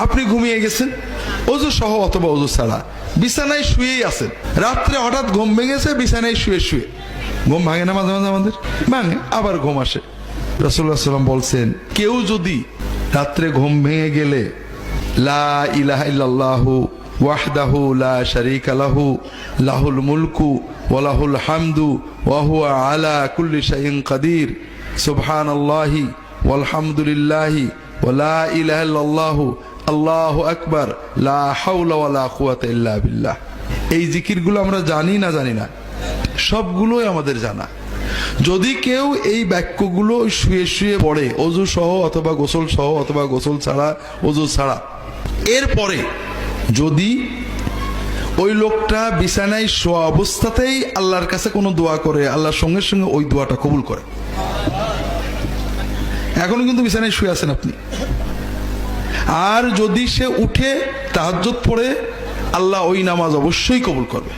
আপনি ঘুমিয়ে গেছেন ওযু সহ অথবা ওযু ছাড়া, বিছানায় শুয়েই আছেন, রাত্রে হঠাৎ ঘুম ভেঙেছে, বিছানায় শুয়ে শুয়ে। ঘুম ভাঙে না মাঝে মাঝে আমাদের? ভাঙে, আবার ঘুম আসে। রাসূলুল্লাহ সাল্লাল্লাহু আলাইহি ওয়াসাল্লাম বলছেন, কেউ যদি রাত্রে ঘুম ভেঙে গেলে লা ইলাহা ইল্লাল্লাহু ওয়াহদাহু লা শারীকা লাহু লাহুল মুলকু ওয়া লাহুল হামদু ওয়া হুয়া আলা কুল্লি শাইইন কাদির সুবহানাল্লাহি ওয়ালহামদুলিল্লাহি ওয়া লা ইলাহা ইল্লাল্লাহু আল্লাহু আকবার লা হাওলা ওয়া লা কুওয়াতা ইল্লা বিল্লাহ। এই জিকিরগুলো আমরা জানি না? জানি না, সবগুলোই আমাদের জানা। যদি কেউ এই বাক্যগুলো শুয়ে শুয়ে পড়ে, ওযু সহ অথবা গোসল সহ অথবা গোসল ছাড়া, ওযু ছাড়া, এরপরে যদি ওই লোকটা বিছানায় শোয়া অবস্থাতেই আল্লাহর কাছে কোনো দোয়া করে, আল্লাহর সঙ্গে সঙ্গে ওই দোয়াটা কবুল করে। এখনো কিন্তু বিছানায় শুয়ে আছেন আপনি। আর যদি সে উঠে তাহাজ্জুদ পড়ে, আল্লাহ ওই নামাজ অবশ্যই কবুল করবে।